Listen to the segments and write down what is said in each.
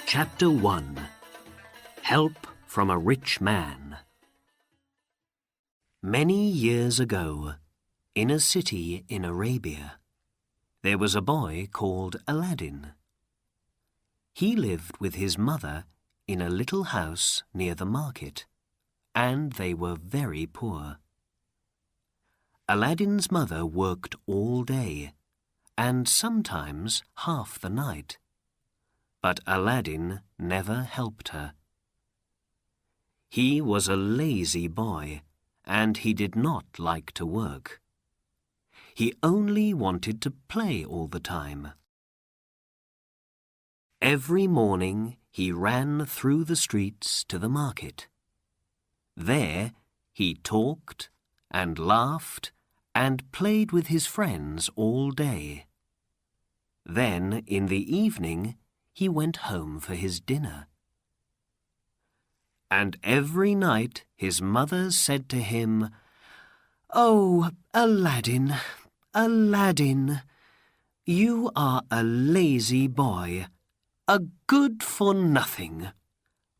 Chapter 1. Help from a Rich Man. Many years ago, in a city in Arabia, there was a boy called Aladdin. He lived with his mother in a little house near the market, and they were very poor. Aladdin's mother worked all day, and sometimes half the night. But Aladdin never helped her. He was a lazy boy, and he did not like to work. He only wanted to play all the time. Every morning he ran through the streets to the market. There he talked and laughed and played with his friends all day. Then, in the evening, he went home for his dinner. And every night his mother said to him, "Oh, Aladdin, Aladdin, you are a lazy boy, a good-for-nothing.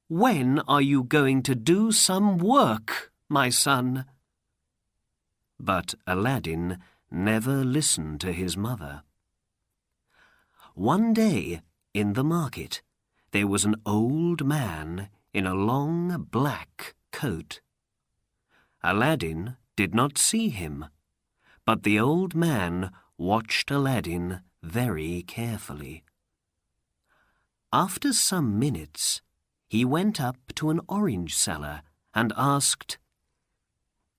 When are you going to do some work, my son?" But Aladdin never listened to his mother. One day, in the market, there was an old man in a long black coat. Aladdin did not see him, but the old man watched Aladdin very carefully. After some minutes, he went up to an orange seller and asked,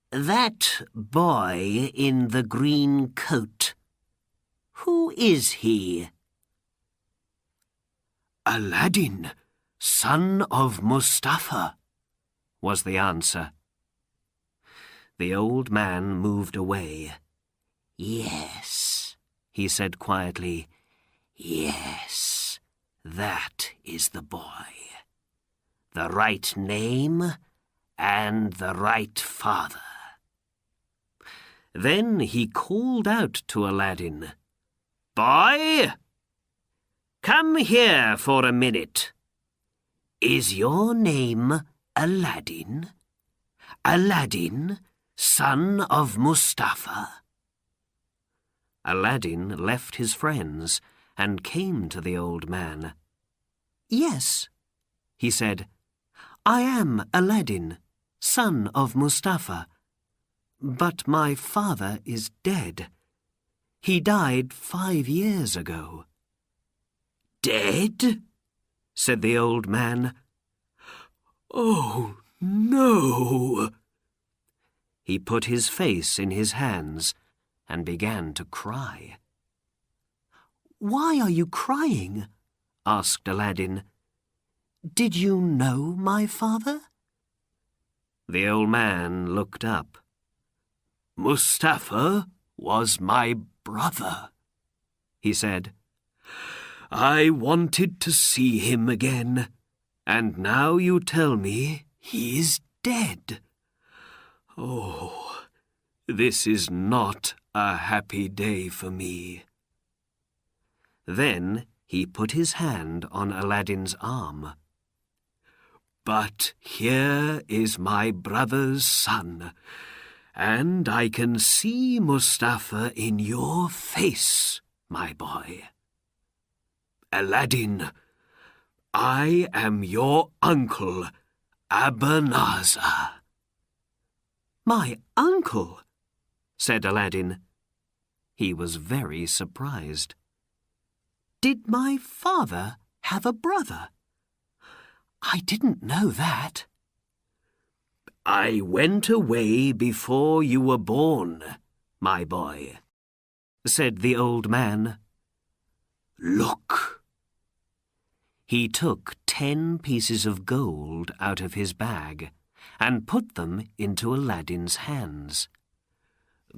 "That boy in the green coat, who is he?" "Aladdin, son of Mustafa," was the answer. The old man moved away. "Yes," he said quietly, "yes, that is the boy. The right name and the right father." Then he called out to Aladdin, "Boy, come here for a minute. Is your name Aladdin? Aladdin, son of Mustafa?" Aladdin left his friends and came to the old man. "Yes," he said, "I am Aladdin, son of Mustafa. But my father is dead. He died 5 years ago." "Dead?" said the old man. "Oh, no!" He put his face in his hands and began to cry. "Why are you crying?" asked Aladdin. "Did you know my father?" The old man looked up. "Mustafa was my brother," he said. "I wanted to see him again, and now you tell me he is dead. Oh, this is not a happy day for me." Then he put his hand on Aladdin's arm. "But here is my brother's son, and I can see Mustafa in your face, my boy. Aladdin, I am your uncle, Abanazar." "My uncle?" said Aladdin. He was very surprised. "Did my father have a brother? I didn't know that." "I went away before you were born, my boy," said the old man. "Look." He took 10 pieces of gold out of his bag and put them into Aladdin's hands.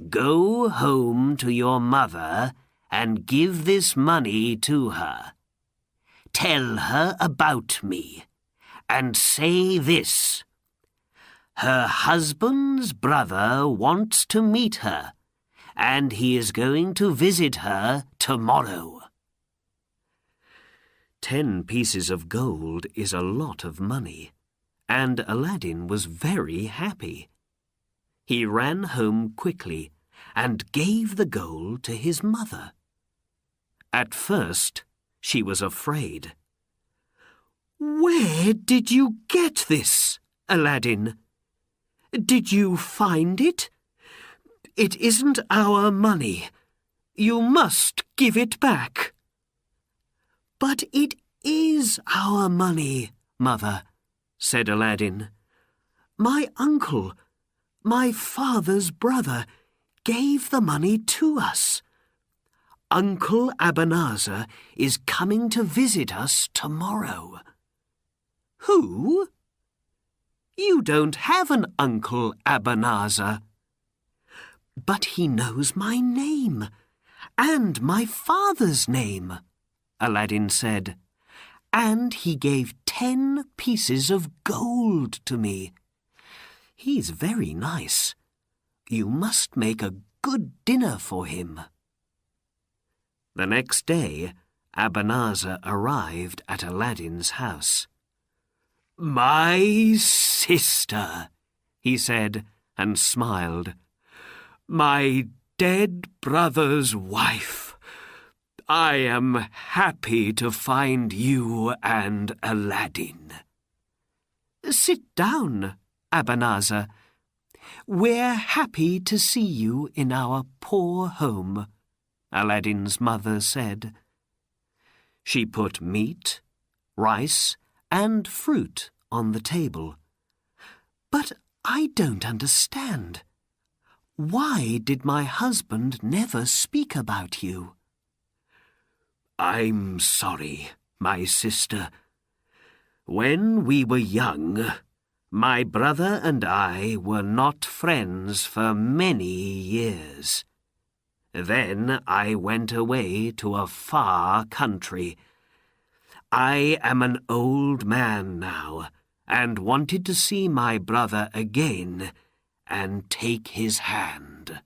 "Go home to your mother and give this money to her. Tell her about me, and say this: her husband's brother wants to meet her, and he is going to visit her tomorrow." 10 pieces of gold is a lot of money, and Aladdin was very happy. He ran home quickly and gave the gold to his mother. At first, she was afraid. "Where did you get this, Aladdin? Did you find it? It isn't our money. You must give it back." "But it is our money, Mother," said Aladdin. "My uncle, my father's brother, gave the money to us. Uncle Ebenezer is coming to visit us tomorrow." "Who? You don't have an Uncle Ebenezer." "But he knows my name, and my father's name," Aladdin said, "and he gave 10 pieces of gold to me. He's very nice. You must make a good dinner for him." The next day, Ebenezer arrived at Aladdin's house. "My sister," he said, and smiled. "My dead brother's wife. I am happy to find you and Aladdin." "Sit down, Ebenezer. We're happy to see you in our poor home," Aladdin's mother said. She put meat, rice, and fruit on the table. "But I don't understand. Why did my husband never speak about you?" "I'm sorry, my sister. When we were young, my brother and I were not friends for many years. Then I went away to a far country. I am an old man now, and wanted to see my brother again and take his hand.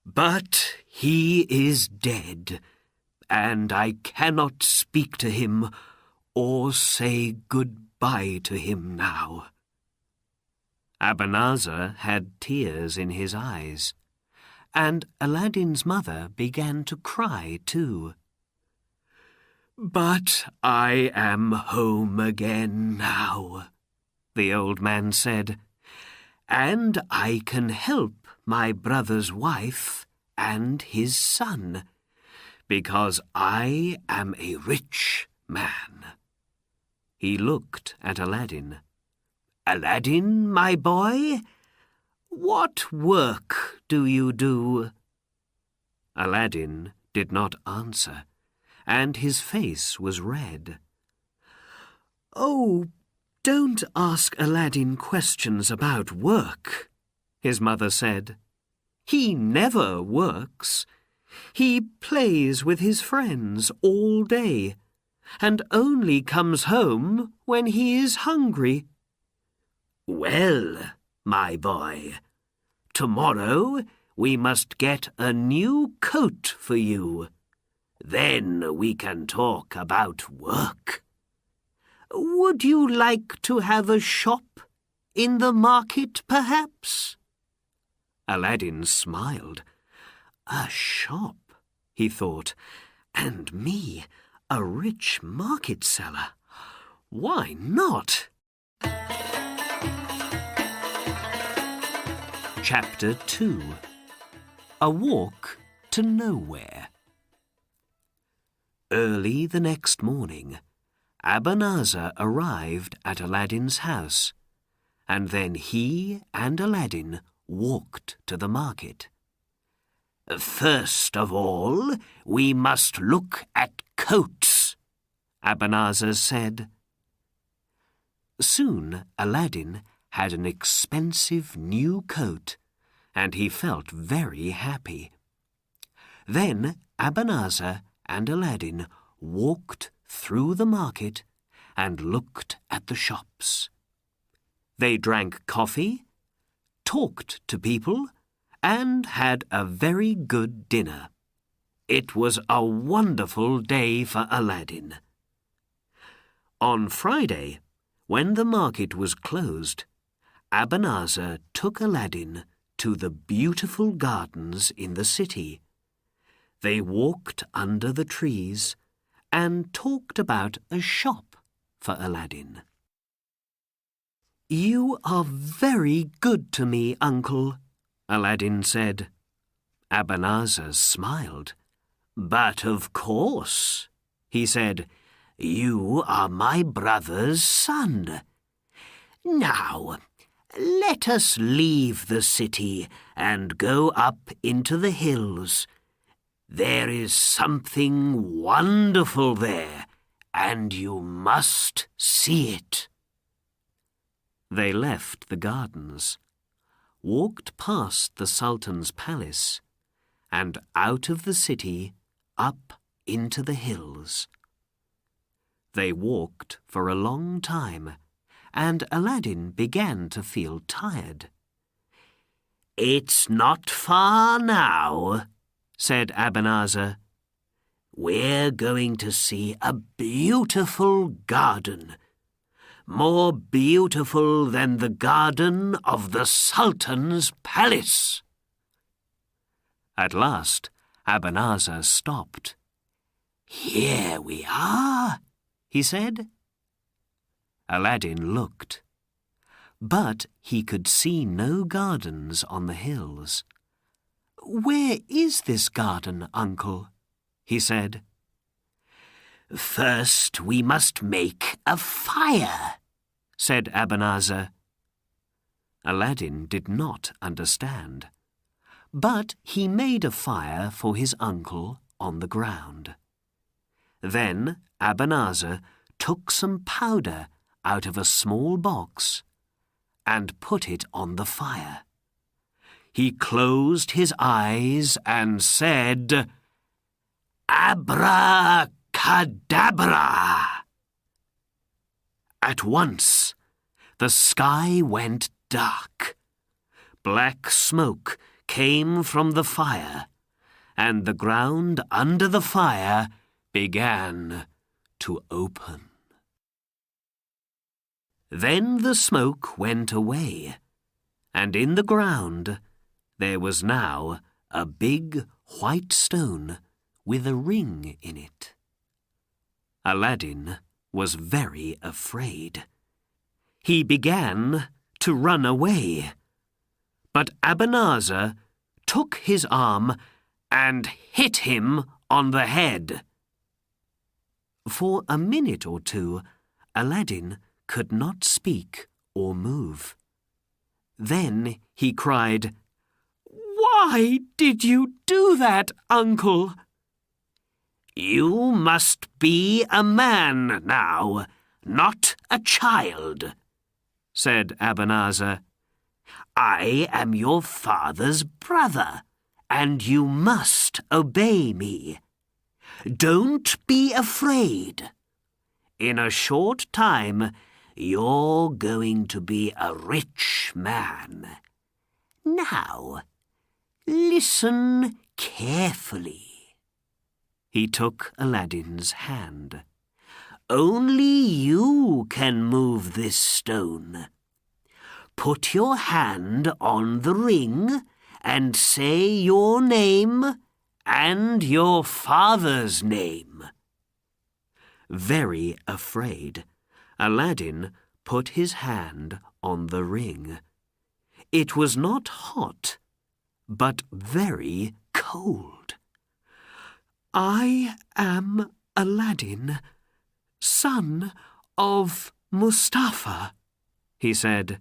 But he is dead, and I cannot speak to him or say goodbye to him now." Ebenezer had tears in his eyes, and Aladdin's mother began to cry too. "But I am home again now," the old man said, "and I can help my brother's wife and his son, because I am a rich man." He looked at Aladdin. "Aladdin, my boy, what work do you do?" Aladdin did not answer, and his face was red. "Oh, don't ask Aladdin questions about work," his mother said. "He never works. He plays with his friends all day, and only comes home when he is hungry." "Well, my boy, tomorrow we must get a new coat for you. Then we can talk about work. Would you like to have a shop in the market, perhaps?" Aladdin smiled. "A shop," he thought, "and me, a rich market seller. Why not?" Chapter 2. A Walk to Nowhere. Early the next morning, Ebenezer arrived at Aladdin's house, and then he and Aladdin walked to the market. "First of all, we must look at coats," Ebenezer said. Soon Aladdin had an expensive new coat, and he felt very happy. Then Ebenezer and Aladdin walked through the market and looked at the shops. They drank coffee, talked to people, and had a very good dinner. It was a wonderful day for Aladdin. On Friday, when the market was closed, Abanazar took Aladdin to the beautiful gardens in the city. They walked under the trees and talked about a shop for Aladdin. "You are very good to me, Uncle," Aladdin said. Abanazar smiled. "But of course," he said, "you are my brother's son. Now, let us leave the city and go up into the hills. There is something wonderful there, and you must see it." They left the gardens, walked past the Sultan's palace, and out of the city up into the hills. They walked for a long time, and Aladdin began to feel tired. "It's not far now," said Abanazar. "We're going to see a beautiful garden, more beautiful than the garden of the Sultan's palace." At last, Abanazar stopped. "Here we are," he said. Aladdin looked, but he could see no gardens on the hills. "Where is this garden, Uncle?" he said. "First we must make a fire," said Abanazar. Aladdin did not understand, but he made a fire for his uncle on the ground. Then Abanazar took some powder out of a small box and put it on the fire. He closed his eyes and said, "Abracadabra!" At once, the sky went dark. Black smoke came from the fire, and the ground under the fire began to open. Then the smoke went away, and in the ground there was now a big white stone with a ring in it. Aladdin was very afraid. He began to run away, but Abanazar took his arm and hit him on the head. For a minute or two, Aladdin could not speak or move. Then he cried, "Why did you do that, Uncle?" "You must be a man now, not a child," said Abanazar. "I am your father's brother, and you must obey me. Don't be afraid. In a short time, you're going to be a rich man. Now, listen carefully." He took Aladdin's hand. "Only you can move this stone. Put your hand on the ring and say your name and your father's name." Very afraid, Aladdin put his hand on the ring. It was not hot, but very cold. "I am Aladdin, son of Mustafa," he said.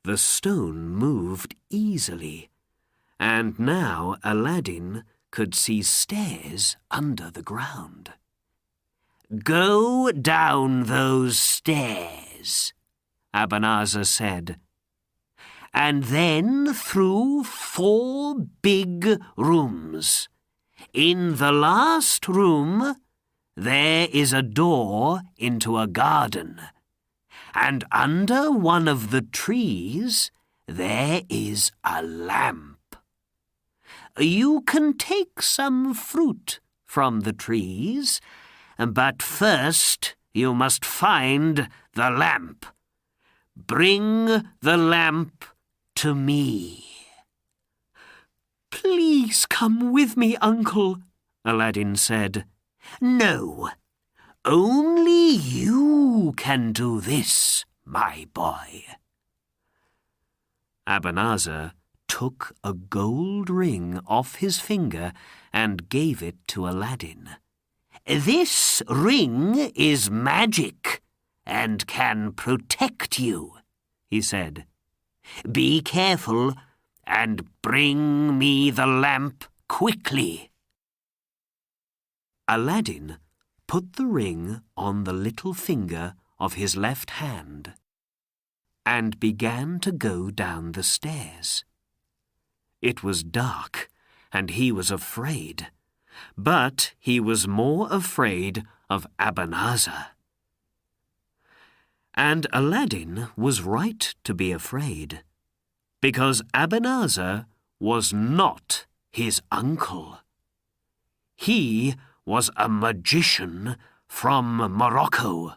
The stone moved easily, and now Aladdin could see stairs under the ground. "Go down those stairs," Abanazar said, "and then through 4 big rooms. In the last room, there is a door into a garden, and under one of the trees, there is a lamp. You can take some fruit from the trees, but first you must find the lamp. Bring the lamp to me." "Please come with me, Uncle," Aladdin said. "No, only you can do this, my boy." Abanazar took a gold ring off his finger and gave it to Aladdin. "This ring is magic and can protect you," he said. "Be careful and bring me the lamp quickly." Aladdin put the ring on the little finger of his left hand and began to go down the stairs. It was dark, and he was afraid, but he was more afraid of Abanazar. And Aladdin was right to be afraid, because Abanazar was not his uncle. He was a magician from Morocco,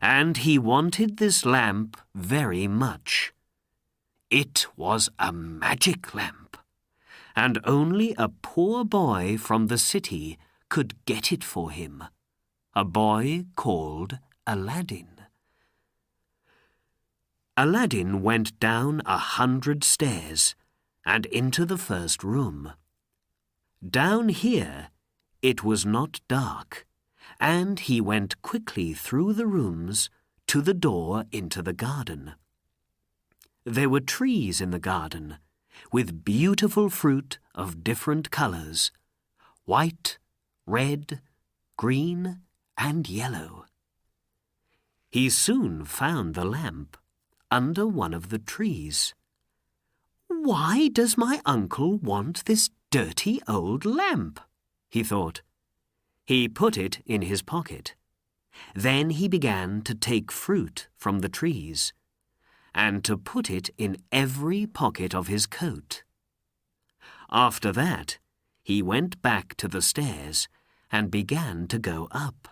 and he wanted this lamp very much. It was a magic lamp, and only a poor boy from the city could get it for him, a boy called Aladdin. Aladdin went down 100 stairs and into the first room. Down here it was not dark, and he went quickly through the rooms to the door into the garden. There were trees in the garden, with beautiful fruit of different colours, white, red, green, and yellow. He soon found the lamp under one of the trees. "Why does my uncle want this dirty old lamp?" he thought. He put it in his pocket. Then he began to take fruit from the trees and to put it in every pocket of his coat. After that, he went back to the stairs and began to go up.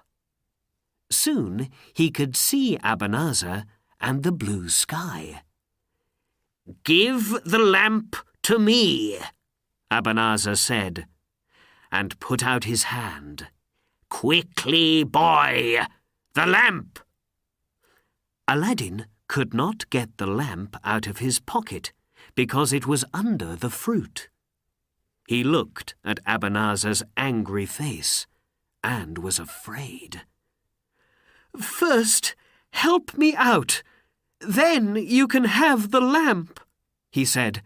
Soon he could see Abanazar and the blue sky. "Give the lamp to me," Abanazar said, and put out his hand. "Quickly, boy, the lamp!" Aladdin could not get the lamp out of his pocket because it was under the fruit. He looked at Abanazar's angry face and was afraid. "First, help me out. Then you can have the lamp," he said.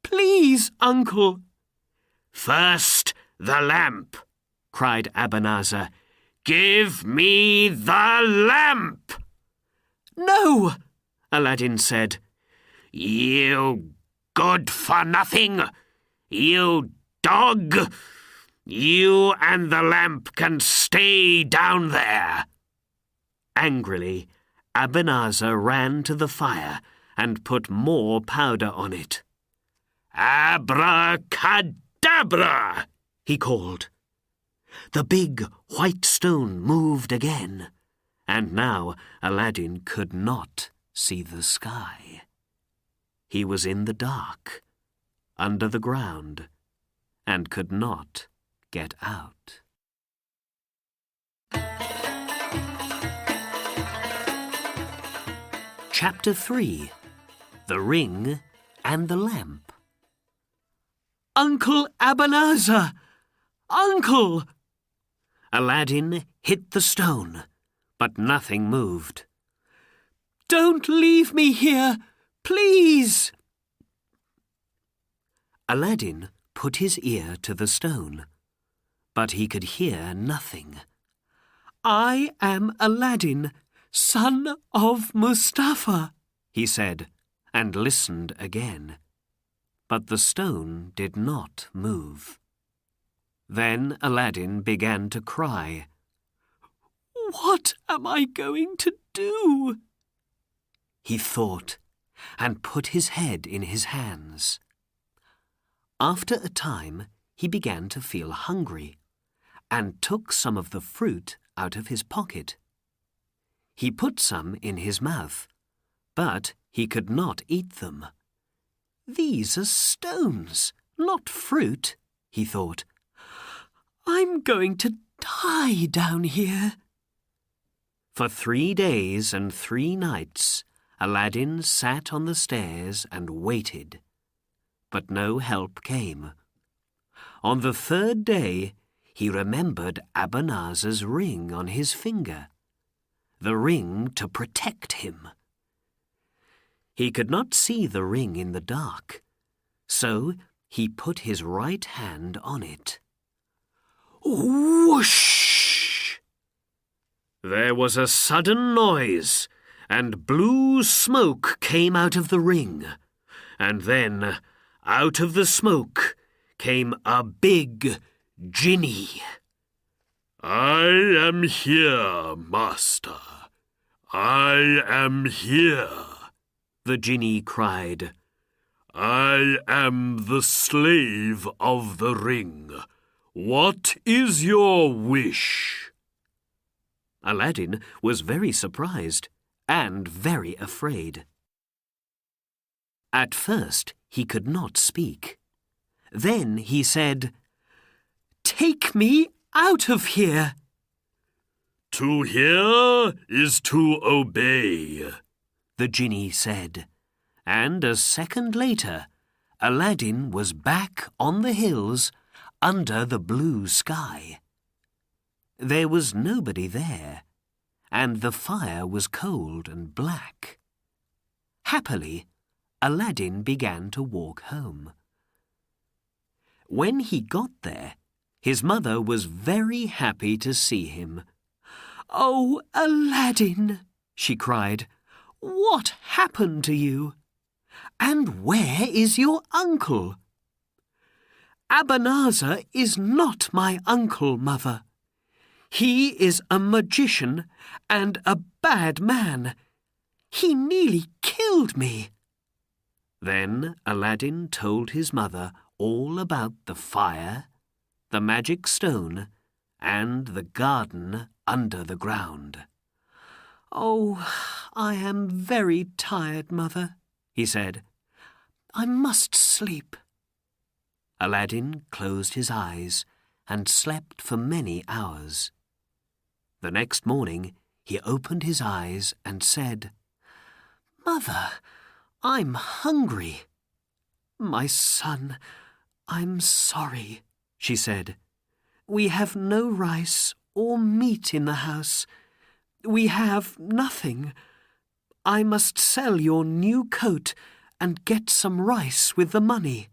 "Please, Uncle." "First, the lamp," cried Abanazar. "Give me the lamp!" "No," Aladdin said. "You good-for-nothing! You dog! You and the lamp can stay down there." Angrily, Abanazar ran to the fire and put more powder on it. "Abracadabra!" he called. The big white stone moved again, and now Aladdin could not see the sky. He was in the dark, under the ground, and could not get out. Chapter 3. The Ring and the Lamp. "Uncle Abanazar! Uncle!" Aladdin hit the stone, but nothing moved. "Don't leave me here, please!" Aladdin put his ear to the stone, but he could hear nothing. "I am Aladdin, son of Mustafa," he said, and listened again. But the stone did not move. Then Aladdin began to cry. "What am I going to do?" he thought, and put his head in his hands. After a time, he began to feel hungry, and took some of the fruit out of his pocket. He put some in his mouth, but he could not eat them. "These are stones, not fruit," he thought. "I'm going to die down here." For 3 days and 3 nights, Aladdin sat on the stairs and waited. But no help came. On the 3rd day, he remembered Abanazar's ring on his finger, the ring to protect him. He could not see the ring in the dark, so he put his right hand on it. Whoosh! There was a sudden noise, and blue smoke came out of the ring, and then, out of the smoke, came a big genie. "I am here, master. I am here," the genie cried. "I am the slave of the ring. What is your wish?" Aladdin was very surprised and very afraid. At first he could not speak. Then he said, "Take me out of here." "To hear is to obey," the genie said, and a second later, Aladdin was back on the hills under the blue sky. There was nobody there, and the fire was cold and black. Happily, Aladdin began to walk home. When he got there, his mother was very happy to see him. "Oh, Aladdin," she cried, "what happened to you? And where is your uncle?" "Abanazar is not my uncle, Mother. He is a magician and a bad man. He nearly killed me." Then Aladdin told his mother all about the fire, the magic stone, and the garden under the ground. "Oh, I am very tired, Mother," he said. "I must sleep." Aladdin closed his eyes and slept for many hours. The next morning he opened his eyes and said, "Mother, I'm hungry." "My son, I'm sorry," she said. "We have no rice or meat in the house. We have nothing. I must sell your new coat and get some rice with the money."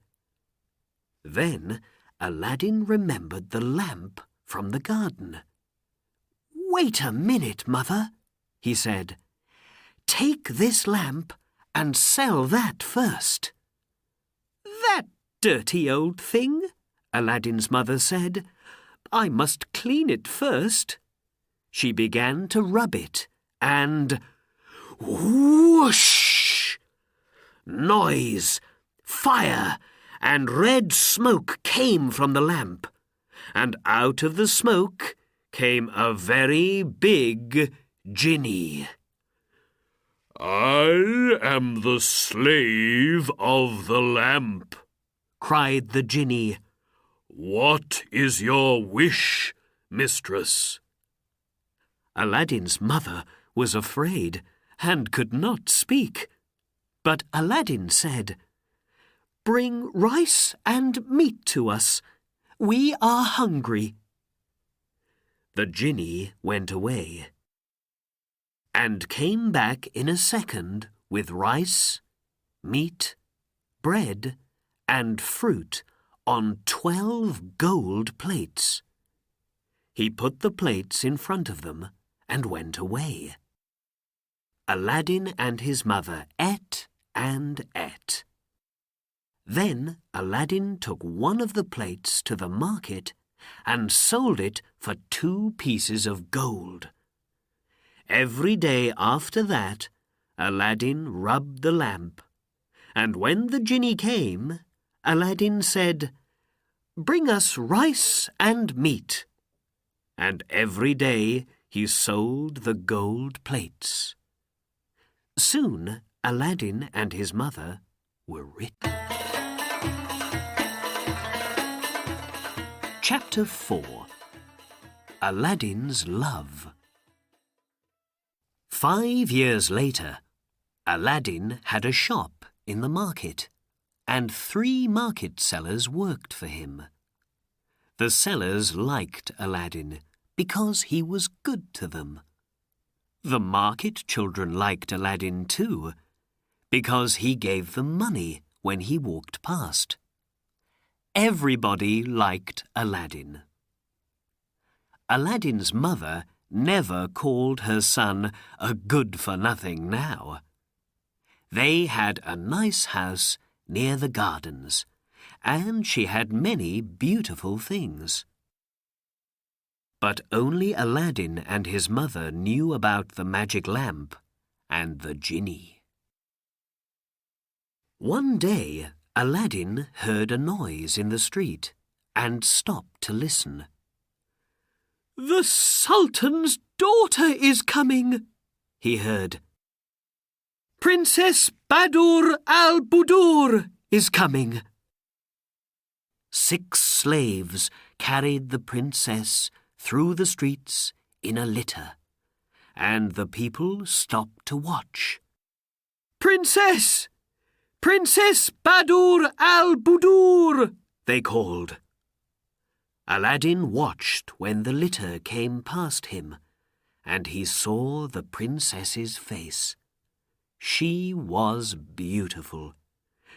Then Aladdin remembered the lamp from the garden. "Wait a minute, Mother," he said. "Take this lamp and sell that first." "That dirty old thing," Aladdin's mother said. "I must clean it first." She began to rub it, and whoosh! Noise, fire, and red smoke came from the lamp, and out of the smoke came a very big genie. "I am the slave of the lamp," cried the genie. "What is your wish, mistress?" Aladdin's mother was afraid and could not speak. But Aladdin said, "Bring rice and meat to us. We are hungry." The genie went away and came back in a second with rice, meat, bread, and fruit on 12 gold plates. He put the plates in front of them and went away. Aladdin and his mother ate and ate. Then Aladdin took one of the plates to the market and sold it for 2 pieces of gold. Every day after that, Aladdin rubbed the lamp, and when the genie came, Aladdin said, "Bring us rice and meat." And every day he sold the gold plates. Soon Aladdin and his mother were rich. Chapter 4. Aladdin's Love. 5 years later, Aladdin had a shop in the market, and 3 market sellers worked for him. The sellers liked Aladdin because he was good to them. The market children liked Aladdin too, because he gave them money when he walked past. Everybody liked Aladdin. Aladdin's mother never called her son a good-for-nothing now. They had a nice house near the gardens, and she had many beautiful things. But only Aladdin and his mother knew about the magic lamp and the genie. One day, Aladdin heard a noise in the street and stopped to listen. "The Sultan's daughter is coming," he heard. "Princess Badur al-Budur is coming." 6 slaves carried the princess through the streets in a litter, and the people stopped to watch. "Princess! Princess Badur al-Budur!" they called. Aladdin watched when the litter came past him, and he saw the princess's face. She was beautiful,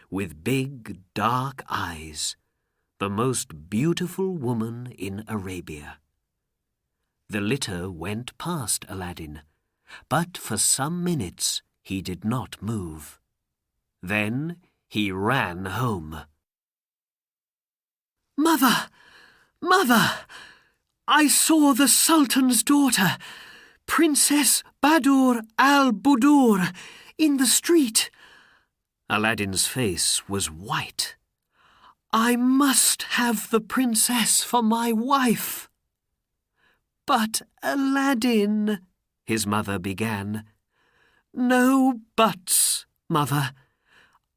with big, dark eyes, the most beautiful woman in Arabia. The litter went past Aladdin, but for some minutes he did not move. Then he ran home. "Mother! Mother! I saw the Sultan's daughter, Princess Badur al-Budur, in the street." Aladdin's face was white. "I must have the princess for my wife." "But Aladdin," his mother began. "No buts, mother.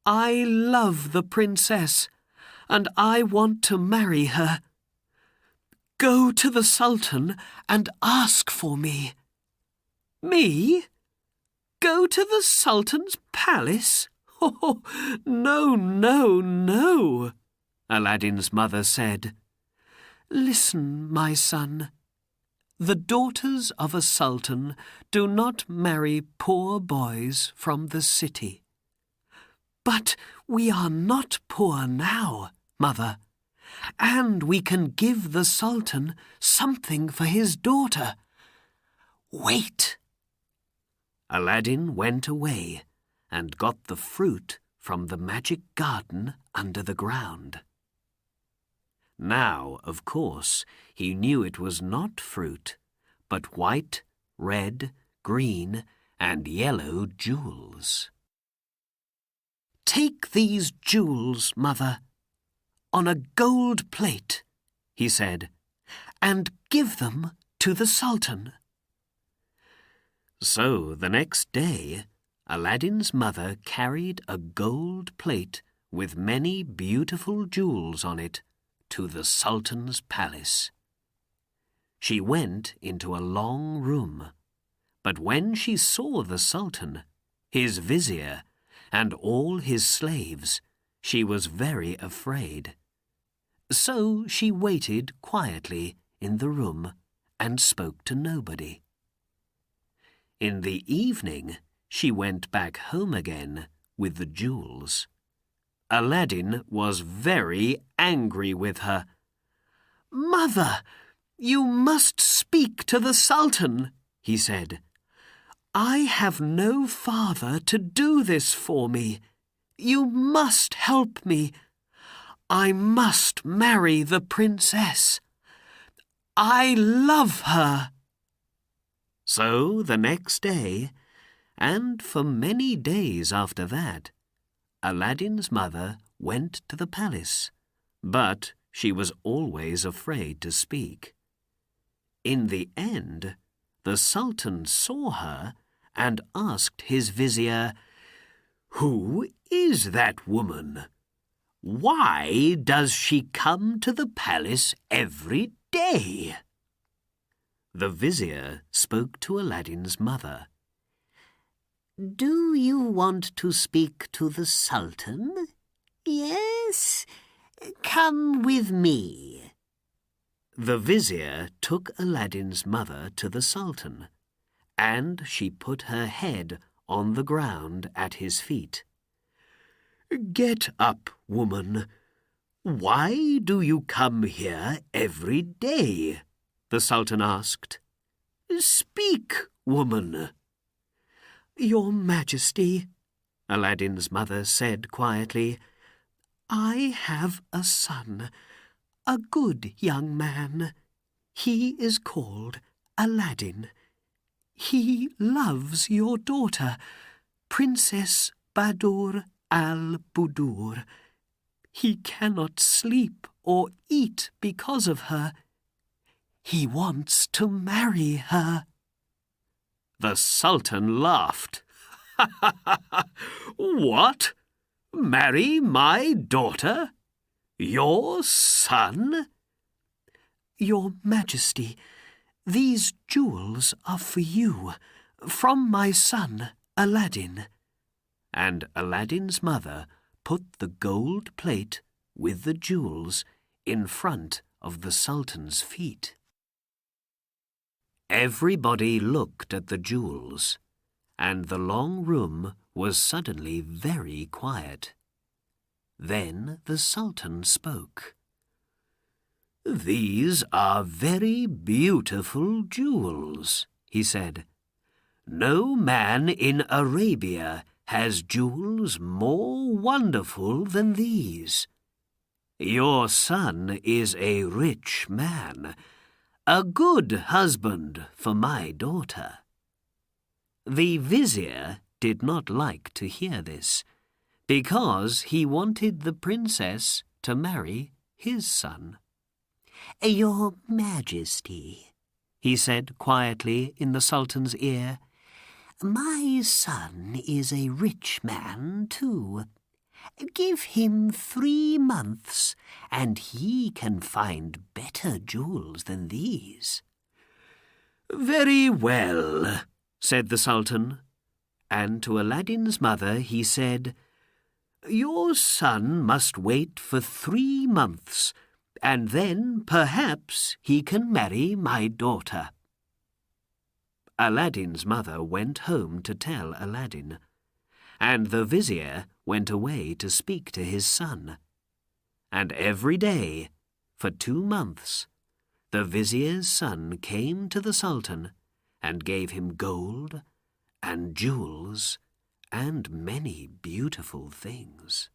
I love the princess, and I want to marry her. Go to the Sultan and ask for me." "Me? Go to the Sultan's palace? Oh, no, no, no," Aladdin's mother said. "Listen, my son. The daughters of a sultan do not marry poor boys from the city. But we are not poor now, mother, and we can give the sultan something for his daughter. Wait." Aladdin went away and got the fruit from the magic garden under the ground. Now, of course, he knew it was not fruit, but white, red, green, and yellow jewels. "Take these jewels, mother, on a gold plate," he said, "and give them to the Sultan." So the next day, Aladdin's mother carried a gold plate with many beautiful jewels on it to the Sultan's palace. She went into a long room, but when she saw the Sultan, his vizier, and all his slaves, she was very afraid. So she waited quietly in the room and spoke to nobody. In the evening, she went back home again with the jewels. Aladdin was very angry with her. "Mother, you must speak to the Sultan," he said. "I have no father to do this for me. You must help me. I must marry the princess. I love her." So the next day, and for many days after that, Aladdin's mother went to the palace, but she was always afraid to speak. In the end, the Sultan saw her and asked his vizier, "Who is that woman? Why does she come to the palace every day?" The vizier spoke to Aladdin's mother. "Do you want to speak to the Sultan? Yes? Come with me." The vizier took Aladdin's mother to the Sultan, and she put her head on the ground at his feet. "Get up, woman. Why do you come here every day?" the Sultan asked. "Speak, woman." "Your Majesty," Aladdin's mother said quietly, "I have a son, a good young man. He is called Aladdin. He loves your daughter, Princess Badur al-Budur. He cannot sleep or eat because of her. He wants to marry her." The Sultan laughed. "What? Marry my daughter? Your son?" "Your Majesty, these jewels are for you, from my son Aladdin." And Aladdin's mother put the gold plate with the jewels in front of the Sultan's feet. Everybody looked at the jewels, and the long room was suddenly very quiet. Then the Sultan spoke. "These are very beautiful jewels," he said. "No man in Arabia has jewels more wonderful than these. Your son is a rich man, a good husband for my daughter." The vizier did not like to hear this, because he wanted the princess to marry his son. "Your Majesty," he said quietly in the Sultan's ear, "my son is a rich man too. Give him 3 months, and he can find better jewels than these." "Very well," said the Sultan, and to Aladdin's mother he said, "Your son must wait for 3 months, and then perhaps he can marry my daughter." Aladdin's mother went home to tell Aladdin, and the vizier went away to speak to his son. And every day, for 2 months, the vizier's son came to the Sultan and gave him gold and jewels and many beautiful things.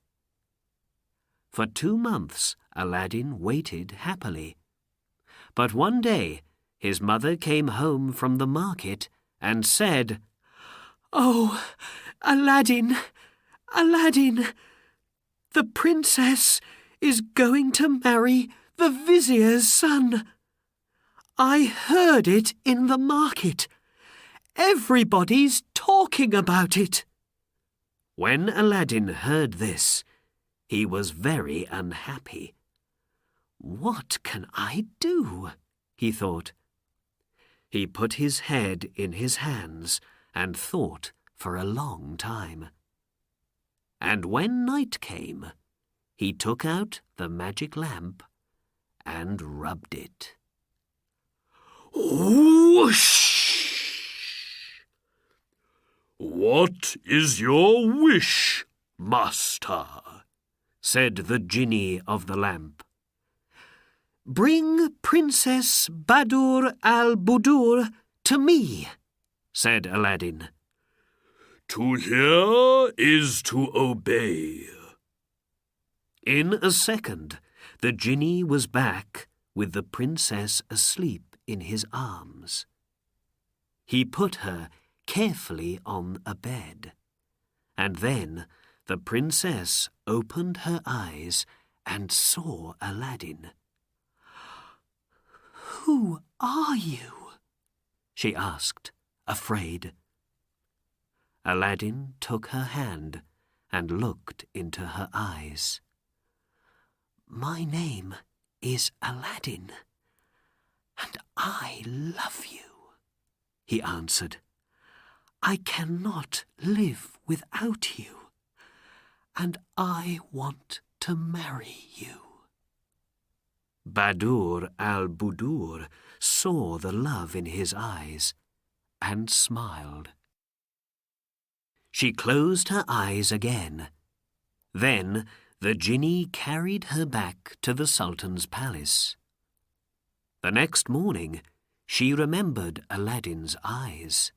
For 2 months Aladdin waited happily. But one day his mother came home from the market and said, "Oh, Aladdin, Aladdin, the princess is going to marry the vizier's son. I heard it in the market. Everybody's talking about it." When Aladdin heard this, he was very unhappy. "What can I do?" he thought. He put his head in his hands and thought for a long time. And when night came, he took out the magic lamp and rubbed it. Whoosh! "What is your wish, master?" said the genie of the lamp. "Bring Princess Badur al-Budur to me," said Aladdin. "To hear is to obey." In a second, the genie was back with the princess asleep in his arms. He put her carefully on a bed, and then the princess opened her eyes and saw Aladdin. "Who are you?" she asked, afraid. Aladdin took her hand and looked into her eyes. "My name is Aladdin, and I love you," he answered. "I cannot live without you, and I want to marry you." Badur al-Budur saw the love in his eyes and smiled. She closed her eyes again. Then the genie carried her back to the Sultan's palace. The next morning, she remembered Aladdin's eyes.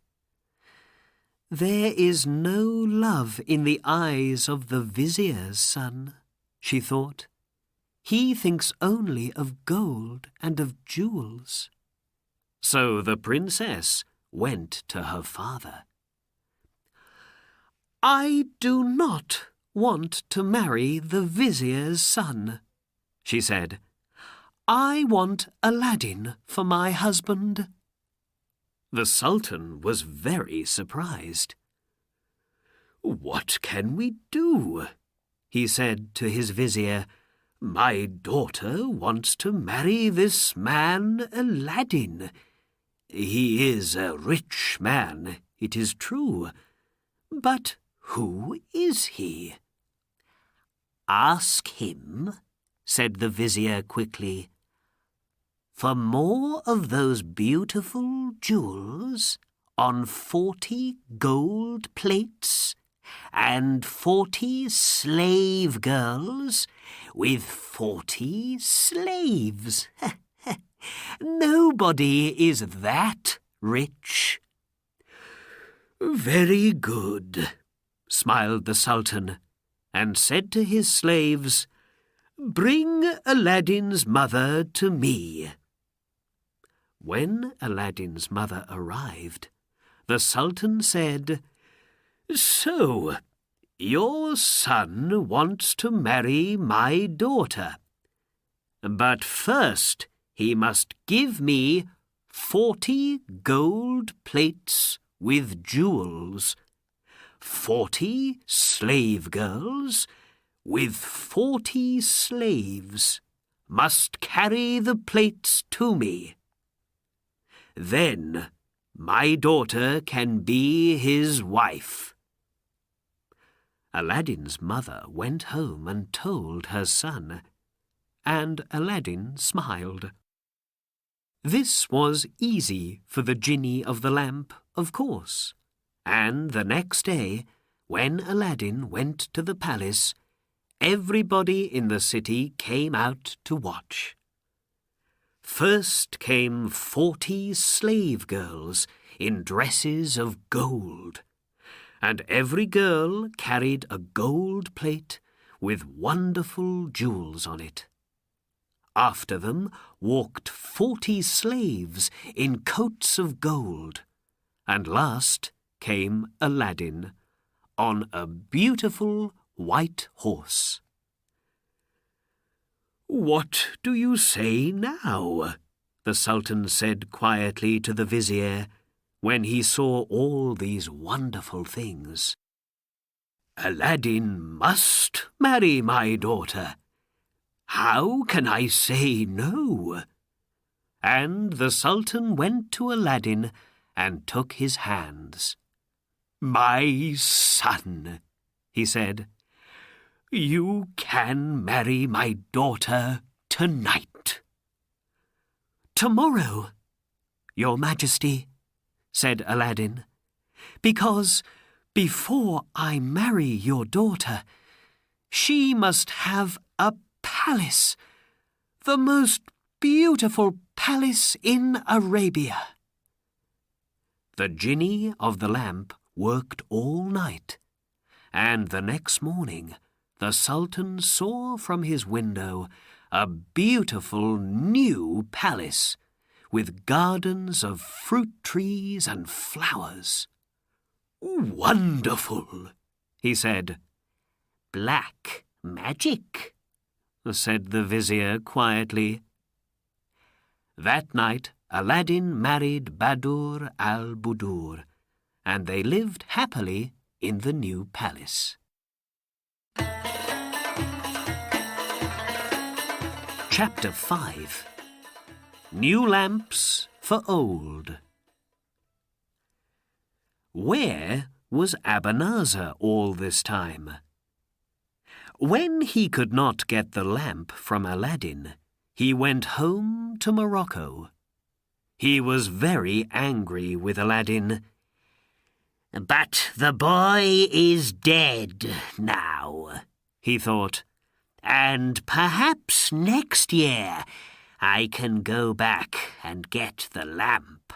"There is no love in the eyes of the vizier's son," she thought. "He thinks only of gold and of jewels." So the princess went to her father. "I do not want to marry the vizier's son," she said. "I want Aladdin for my husband." The Sultan was very surprised. "What can we do?" he said to his vizier. "My daughter wants to marry this man Aladdin. He is a rich man, it is true, but who is he?" "Ask him," said the vizier quickly, "for more of those beautiful jewels on 40 gold plates and 40 slave girls with 40 slaves. Nobody is that rich." "Very good," smiled the Sultan, and said to his slaves, "Bring Aladdin's mother to me." When Aladdin's mother arrived, the Sultan said, "So, your son wants to marry my daughter. But first he must give me 40 gold plates with jewels, 40 slave girls with 40 slaves must carry the plates to me. Then my daughter can be his wife." Aladdin's mother went home and told her son, and Aladdin smiled. This was easy for the genie of the lamp, of course, and the next day, when Aladdin went to the palace, everybody in the city came out to watch. First came 40 slave girls in dresses of gold, and every girl carried a gold plate with wonderful jewels on it. After them walked 40 slaves in coats of gold, and last came Aladdin on a beautiful white horse. "What do you say now?" the Sultan said quietly to the vizier when he saw all these wonderful things. "Aladdin must marry my daughter. How can I say no?" And the Sultan went to Aladdin and took his hands. "My son," he said, "you can marry my daughter tonight." "Tomorrow, Your Majesty," said Aladdin, "because before I marry your daughter, she must have a palace, the most beautiful palace in Arabia." The genie of the lamp worked all night, and the next morning the Sultan saw from his window a beautiful new palace with gardens of fruit trees and flowers. "Wonderful," he said. "Black magic," said the vizier quietly. That night Aladdin married Badur al-Budur, and they lived happily in the new palace. Chapter 5. New Lamps for Old. Where was Abanazar all this time? When he could not get the lamp from Aladdin, he went home to Morocco. He was very angry with Aladdin. "But the boy is dead now," he thought, "and perhaps next year I can go back and get the lamp."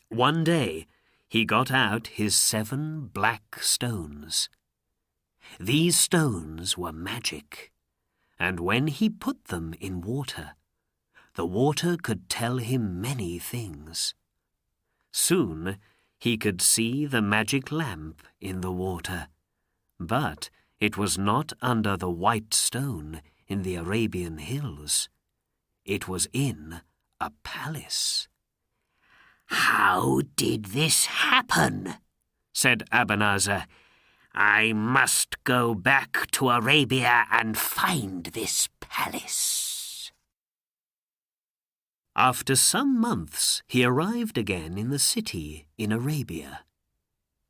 One day he got out his 7 black stones. These stones were magic, and when he put them in water, the water could tell him many things. Soon he could see the magic lamp in the water, but it was not under the white stone in the Arabian hills. It was in a palace. "How did this happen?" said Abanazar. "I must go back to Arabia and find this palace." After some months, he arrived again in the city in Arabia.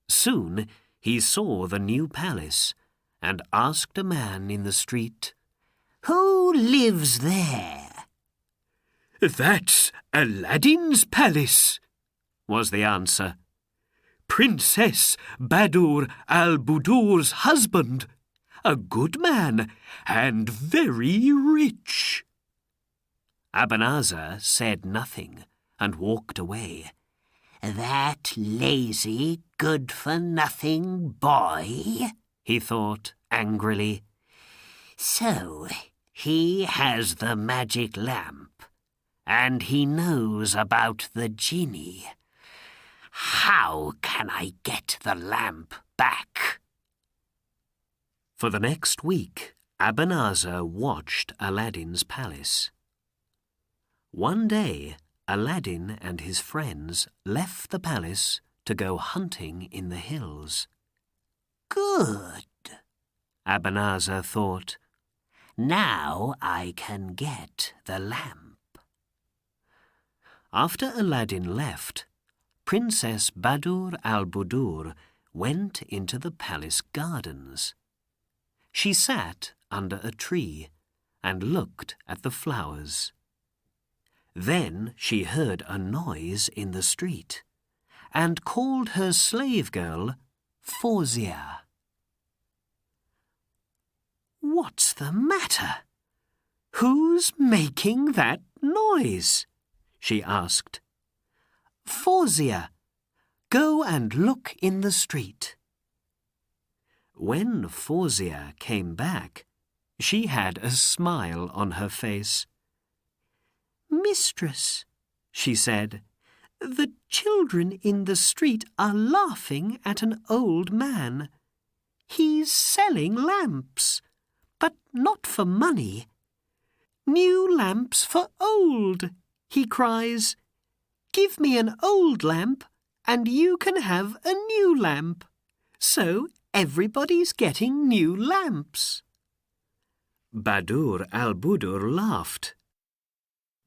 Soon he saw the new palace and asked a man in the street, "Who lives there?" "That's Aladdin's palace," was the answer. "Princess Badur al-Budur's husband, a good man and very rich." Abanazar said nothing and walked away. "That lazy, good-for-nothing boy," he thought angrily. "So he has the magic lamp, and he knows about the genie. How can I get the lamp back?" For the next week, Abanazar watched Aladdin's palace. One day, Aladdin and his friends left the palace to go hunting in the hills. "Good," Abanazar thought. "Now I can get the lamp." After Aladdin left, Princess Badur al-Budur went into the palace gardens. She sat under a tree and looked at the flowers. Then she heard a noise in the street and called her slave girl Fawzia. "What's the matter? Who's making that noise?" she asked. "Fawzia, go and look in the street." When Fawzia came back, she had a smile on her face. "Mistress," she said, "the children in the street are laughing at an old man. He's selling lamps, but not for money. 'New lamps for old,' he cries. 'Give me an old lamp and you can have a new lamp.' So everybody's getting new lamps." Badur al-Budur laughed.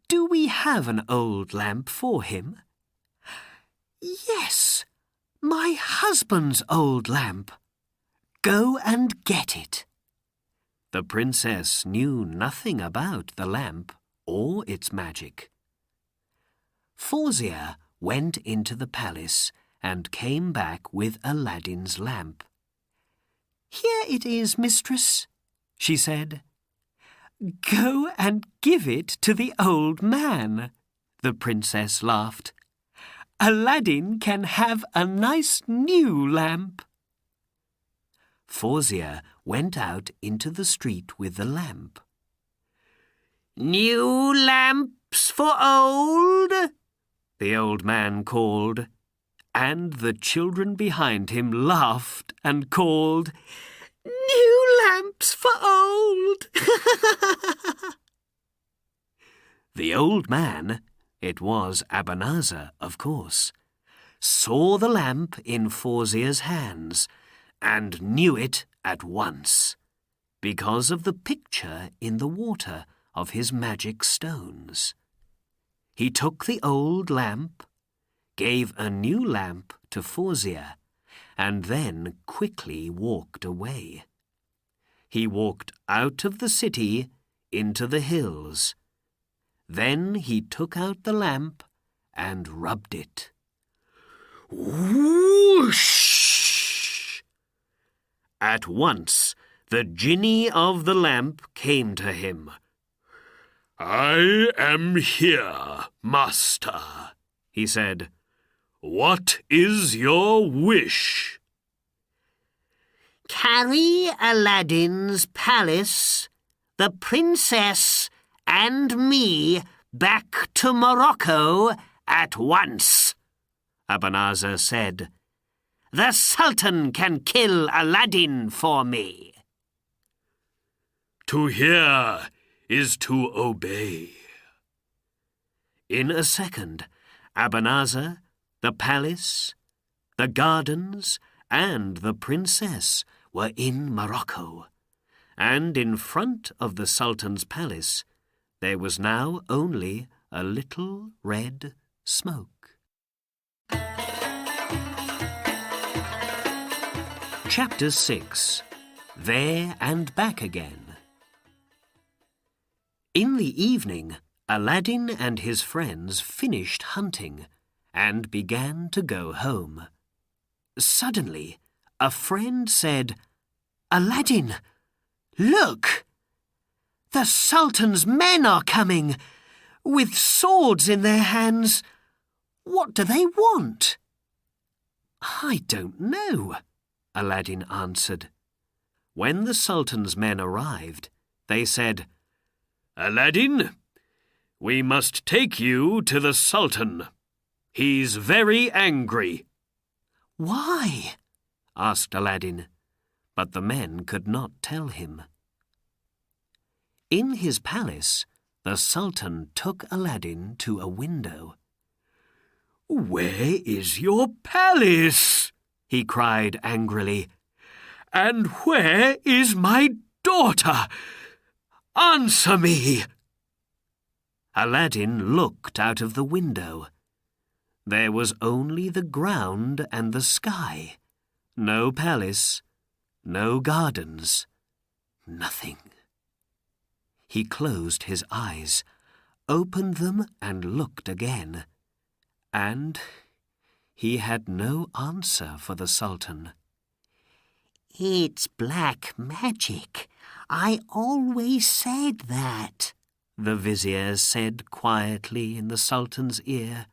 "Do we have an old lamp for him?" "Yes, my husband's old lamp. Go and get it." The princess knew nothing about the lamp or its magic. Fawzia went into the palace and came back with Aladdin's lamp. "Here it is, mistress," she said. "Go and give it to the old man," the princess laughed. "Aladdin can have a nice new lamp." Fawzia went out into the street with the lamp. "New lamps for old?" the old man called, and the children behind him laughed and called, "New lamps for old!" The old man It was Abanazar, of course, saw the lamp in Fawzia's hands and knew it at once, because of the picture in the water of his magic stones. He took the old lamp, gave a new lamp to Fawzia, and then quickly walked away. He walked out of the city into the hills. Then he took out the lamp and rubbed it. Whoosh! At once the genie of the lamp came to him. "I am here, master," he said. "What is your wish?" "Carry Aladdin's palace, the princess, and me back to Morocco at once," Abanazar said. "The Sultan can kill Aladdin for me." To hear is to obey. In a second, Abanazar, the palace, the gardens, and the princess were in Morocco, and in front of the Sultan's palace there was now only a little red smoke. Chapter 6. There and Back Again. In the evening, Aladdin and his friends finished hunting and began to go home. Suddenly, a friend said, "Aladdin, look! The Sultan's men are coming, with swords in their hands. What do they want?" "I don't know," Aladdin answered. When the Sultan's men arrived, they said, "Aladdin, we must take you to the Sultan. He's very angry." "Why?" asked Aladdin, but the men could not tell him. In his palace, the Sultan took Aladdin to a window. "Where is your palace?" he cried angrily. "And where is my daughter? Answer me!" Aladdin looked out of the window. There was only the ground and the sky. No palace, no gardens, nothing. He closed his eyes, opened them and looked again. And he had no answer for the Sultan. "It's black magic. I always said that," the vizier said quietly in the Sultan's ear.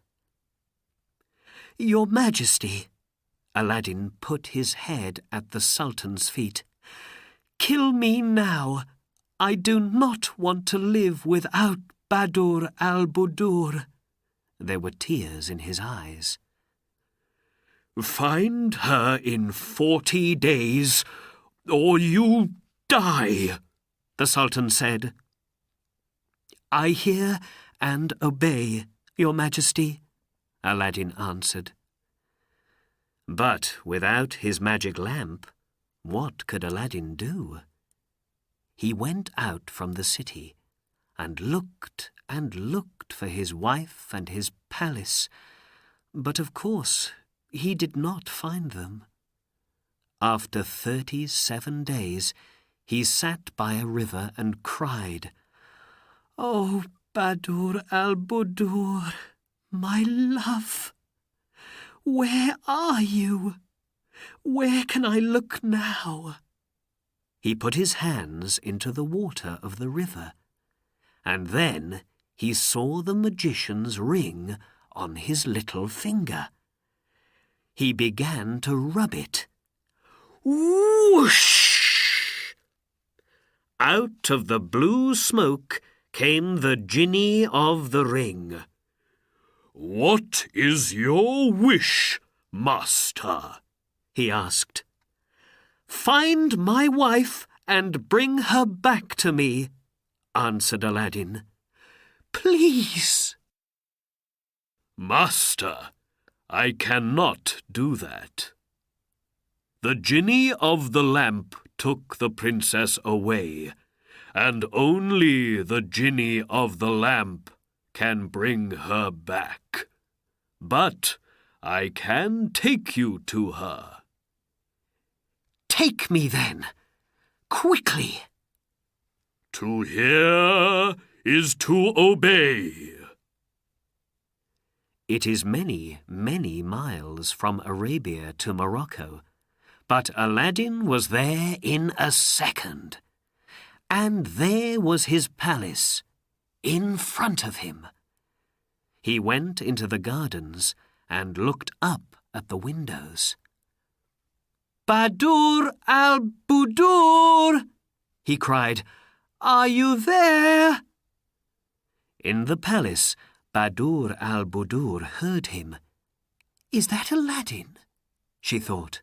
"Your Majesty," Aladdin put his head at the Sultan's feet, "kill me now. I do not want to live without Badur al-Budur." There were tears in his eyes. "Find her in 40 days, or you die," the Sultan said. "I hear and obey, Your Majesty," Aladdin answered. But without his magic lamp, what could Aladdin do? He went out from the city and looked for his wife and his palace, but of course he did not find them. After 37 days, he sat by a river and cried, "Oh, Badur al-Budur, my love, where are you? Where can I look now?" He put his hands into the water of the river, and then he saw the magician's ring on his little finger. He began to rub it. Whoosh! Out of the blue smoke came the genie of the ring. "What is your wish, master?" he asked. "Find my wife and bring her back to me," answered Aladdin. "Please." "Master, I cannot do that. The genie of the lamp took the princess away, and only the genie of the lamp can bring her back. But I can take you to her." "Take me then, quickly." "To hear is to obey." It is many, many miles from Arabia to Morocco, but Aladdin was there in a second. And there was his palace, in front of him. He went into the gardens and looked up at the windows. "Badur al-Budur!" he cried. "Are you there?" In the palace, Badur al-Budur heard him. "Is that Aladdin?" she thought.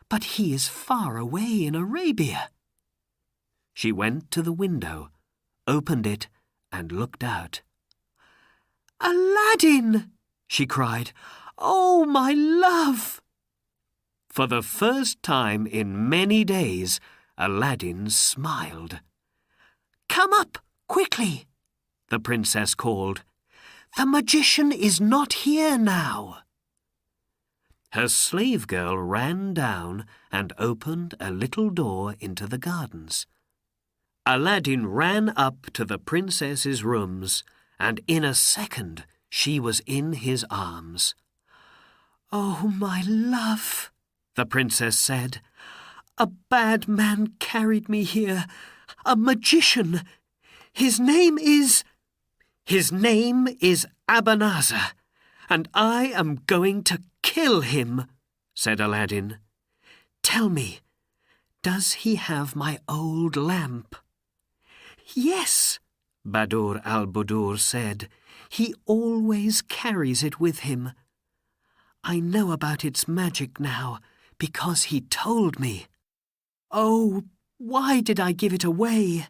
"But he is far away in Arabia." She went to the window, opened it, and looked out. "Aladdin!" she cried. "Oh, my love!" For the first time in many days, Aladdin smiled. "Come up, quickly," the princess called. "The magician is not here now." Her slave girl ran down and opened a little door into the gardens. Aladdin ran up to the princess's rooms, and in a second she was in his arms. "Oh, my love," the princess said. "A bad man carried me here, a magician. His name is Abanazar, and I am going to kill him," said Aladdin. "Tell me, does he have my old lamp?" "Yes," Badur al-Budur said. "He always carries it with him. I know about its magic now, because he told me. Oh, why did I give it away?"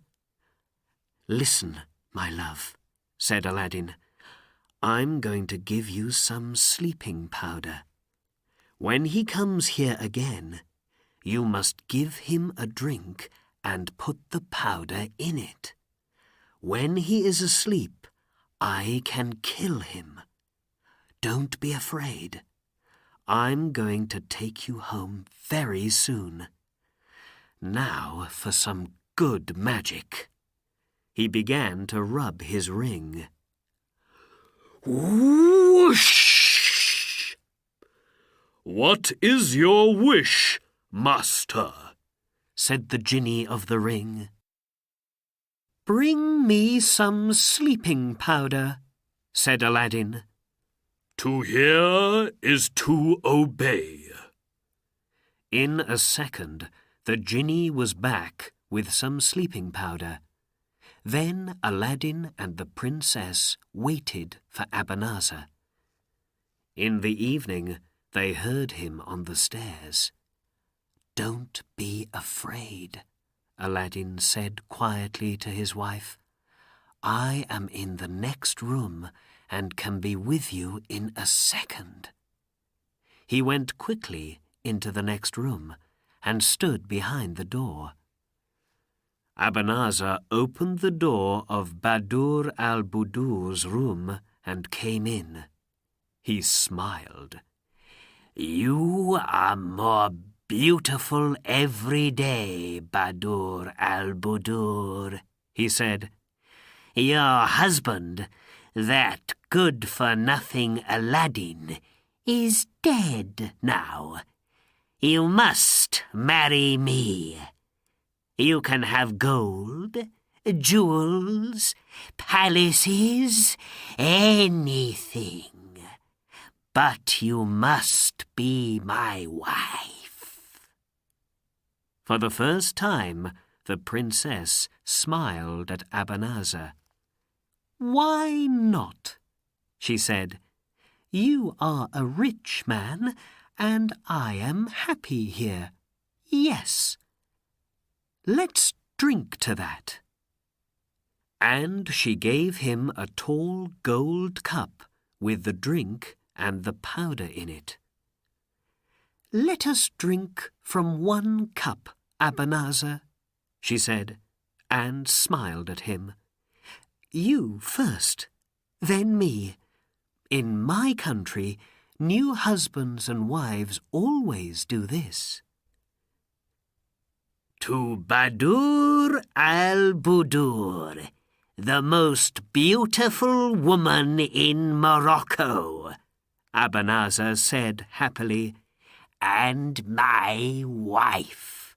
"Listen, my love," said Aladdin. "I'm going to give you some sleeping powder. When he comes here again, you must give him a drink and put the powder in it. When he is asleep, I can kill him. Don't be afraid. I'm going to take you home very soon. Now for some good magic." He began to rub his ring. Whoosh! "What is your wish, master?" said the genie of the ring. "Bring me some sleeping powder," said Aladdin. "To hear is to obey." In a second, the genie was back with some sleeping powder. Then Aladdin and the princess waited for Abanazar. In the evening, they heard him on the stairs. "Don't be afraid," Aladdin said quietly to his wife. "I am in the next room and can be with you in a second." He went quickly into the next room and stood behind the door. Abanazar opened the door of Badur al-Budur's room and came in. He smiled. "You are more beautiful every day, Badur al-Budur," he said. "Your husband, that good-for-nothing Aladdin, is dead now. You must marry me. You can have gold, jewels, palaces, anything. But you must be my wife." For the first time, the princess smiled at Abanazar. "Why not?" she said. "You are a rich man, and I am happy here. Yes. Let's drink to that." And she gave him a tall gold cup with the drink and the powder in it. "Let us drink from one cup, Abanazar," she said, and smiled at him. "You first, then me. In my country, new husbands and wives always do this." "To Badur al-Budur, the most beautiful woman in Morocco," Abanazar said happily, "and my wife."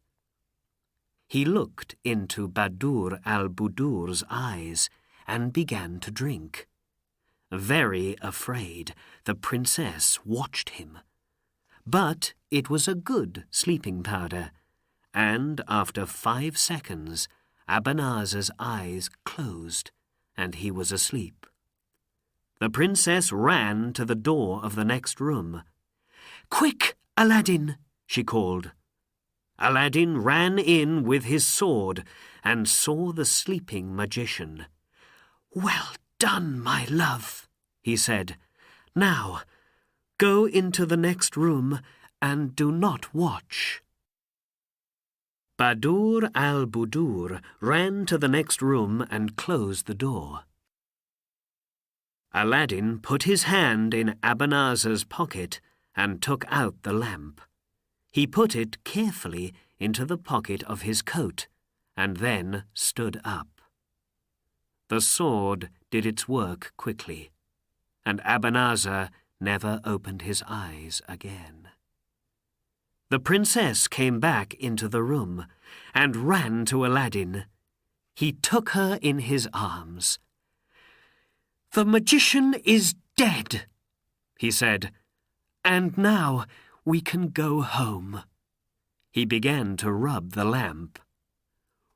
He looked into Badur al-Budur's eyes and began to drink. Very afraid, the princess watched him. But it was a good sleeping powder, and after 5 seconds, Abanazar's eyes closed, and he was asleep. The princess ran to the door of the next room. "Quick, Aladdin!" she called. Aladdin ran in with his sword and saw the sleeping magician. "Well done, my love," he said. "Now, go into the next room and do not watch." Badur al-Budur ran to the next room and closed the door. Aladdin put his hand in Abanazar's pocket and took out the lamp. He put it carefully into the pocket of his coat and then stood up. The sword did its work quickly, and Abanazar never opened his eyes again. The princess came back into the room and ran to Aladdin. He took her in his arms. "The magician is dead," he said, "and now we can go home." He began to rub the lamp.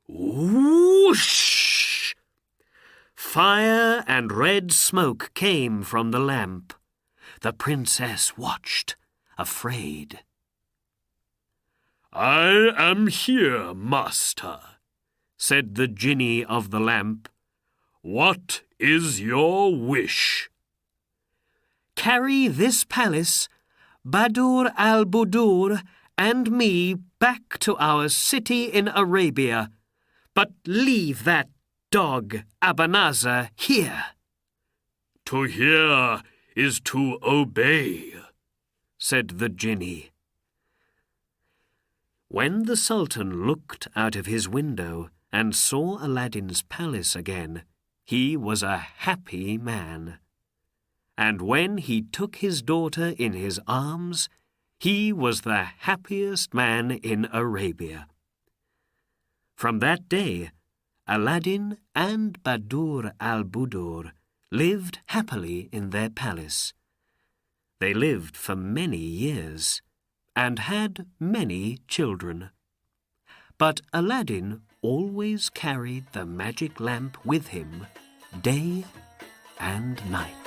Whoosh! Fire and red smoke came from the lamp. The princess watched, afraid. "I am here, master," said the genie of the lamp. "What is your wish?" "Carry this palace, Badur al-Budur, and me back to our city in Arabia, but leave that dog Abanazar here." "To hear is to obey," said the genie. When the Sultan looked out of his window and saw Aladdin's palace again, he was a happy man. And when he took his daughter in his arms, he was the happiest man in Arabia. From that day, Aladdin and Badur al-Budur lived happily in their palace. They lived for many years and had many children. But Aladdin always carried the magic lamp with him day and night.